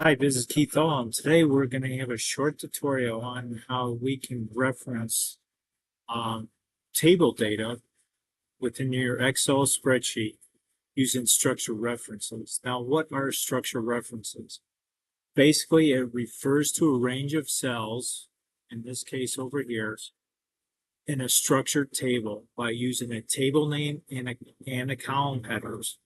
Hi, this is Keith Ohm. Today we're going to have a short tutorial on how we can reference um, table data within your Excel spreadsheet using structured references. Now, what are structured references? Basically, it refers to a range of cells, in this case over here, in a structured table by using a table name and a column headers.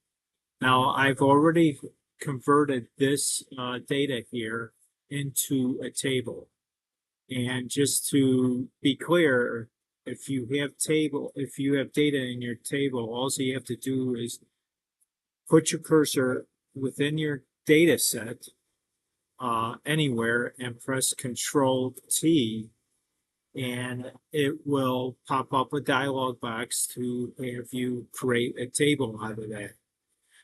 Now, I've already converted this data here into a table. And just to be clear, if you have data in your table, all you have to do is put your cursor within your data set anywhere and press Control T, and it will pop up a dialog box to have you create a table out of that.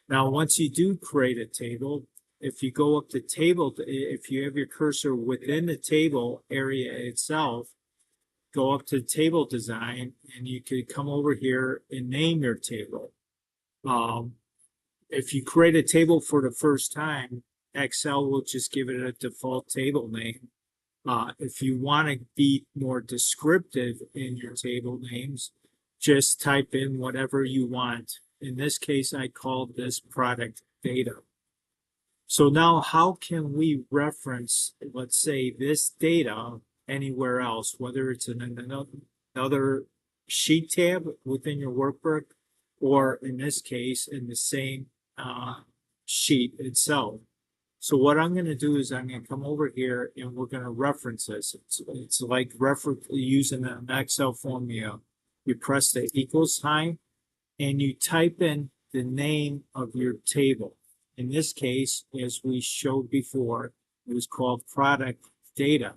Now, once you do create a table, if you go up the table, if you have your cursor within the table area itself, go up to table design, and you could come over here and name your table. If you create a table for the first time, Excel will just give it a default table name. If you want to be more descriptive in your table names, just type in whatever you want. In this case, I called this product data. So now how can we reference, let's say, this data anywhere else, whether it's in another sheet tab within your workbook, or in this case, in the same sheet itself. So what I'm going to do is I'm going to come over here and we're going to reference this. It's like using an Excel formula. You press the equals sign and you type in the name of your table. In this case, as we showed before, it was called product data.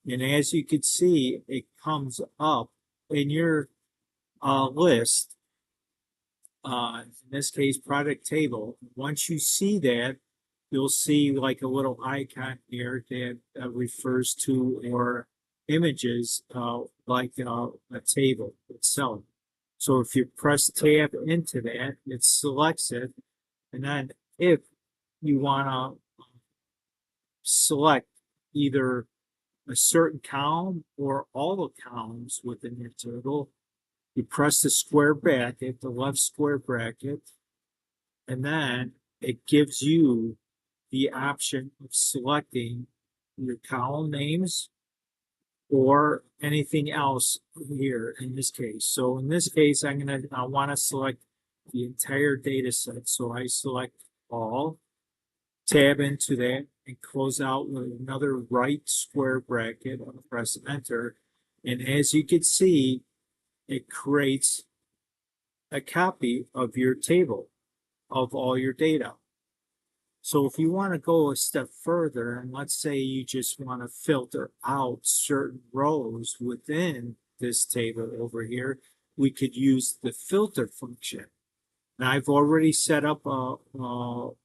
And as you can see, it comes up in your list, in this case, product table. Once you see that, you'll see like a little icon here that refers to or images like a table itself. So if you press tab into that, it selects it. And then if you want to select either a certain column or all the columns within your table, you press the square bracket, the left square bracket, and then it gives you the option of selecting your column names or anything else here in this case. So in this case, I want to select the entire data set. So I select all, tab into that, and close out with another right square bracket. I'll press enter. And as you can see, it creates a copy of your table of all your data. So if you want to go a step further, and let's say you just want to filter out certain rows within this table over here, we could use the filter function. Now I've already set up a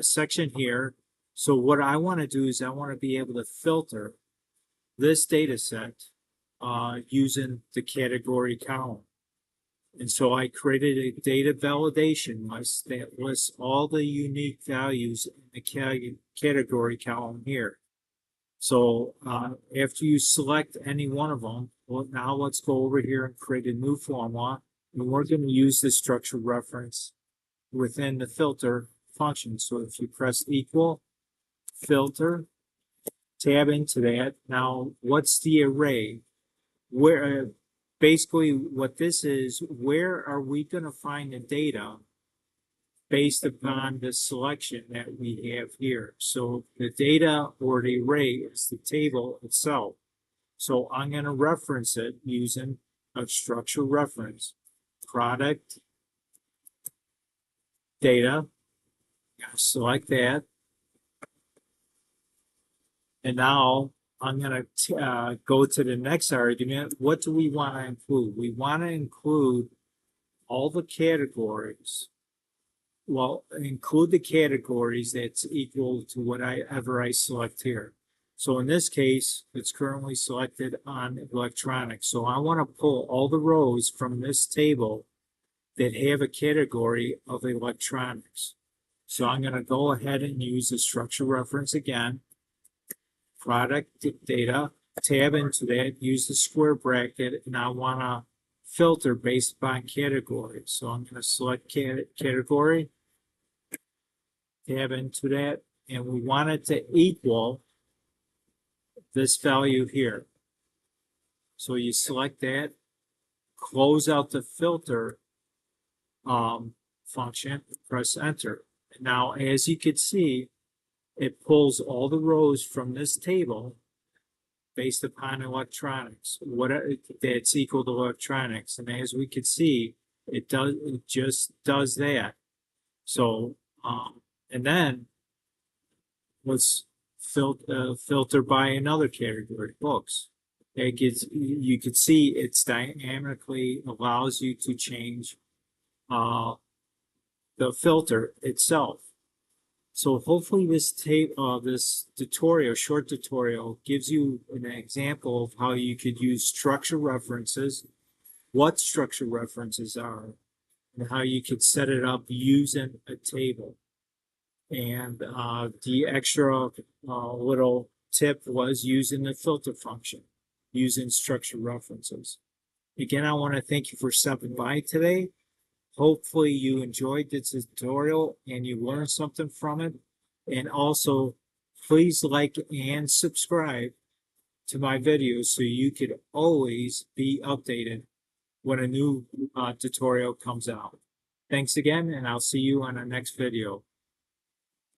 section here. So what I want to do is I want to be able to filter this data set using the category column. And so I created a data validation list that lists all the unique values in the category column here. So after you select any one of them, well, now let's go over here and create a new formula. And we're going to use the structured reference within the filter function. So if you press equal, filter, tab into that. Now, what's the array? Where basically what this is, where are we going to find the data based upon the selection that we have here? So the data or the array is the table itself. So I'm going to reference it using a structured reference. Product data, select that. And now I'm going to go to the next argument. What do we want to include? We want to include all the categories. Well, include the categories that's equal to whatever I select here. So in this case, it's currently selected on electronics. So I want to pull all the rows from this table that have a category of electronics. So I'm going to go ahead and use the structure reference again. Product data, tab into that, use the square bracket, and I want to filter based upon category. So I'm going to select category, tab into that, and we want it to equal this value here. So you select that, close out the filter function, press enter. Now, as you can see, it pulls all the rows from this table based upon electronics, what that's equal to electronics. And as we can see, it just does that. So, and then let's filter by another category, books. It gets, you can see it's dynamically allows you to change the filter itself. So hopefully this this tutorial, short tutorial, gives you an example of how you could use structure references, what structure references are, and how you could set it up using a table. And the extra little tip was using the filter function, using structure references. Again, I want to thank you for stopping by today. Hopefully you enjoyed this tutorial and you learned something from it. And also, please like and subscribe to my videos so you could always be updated when a new tutorial comes out. Thanks again, and I'll see you on our next video.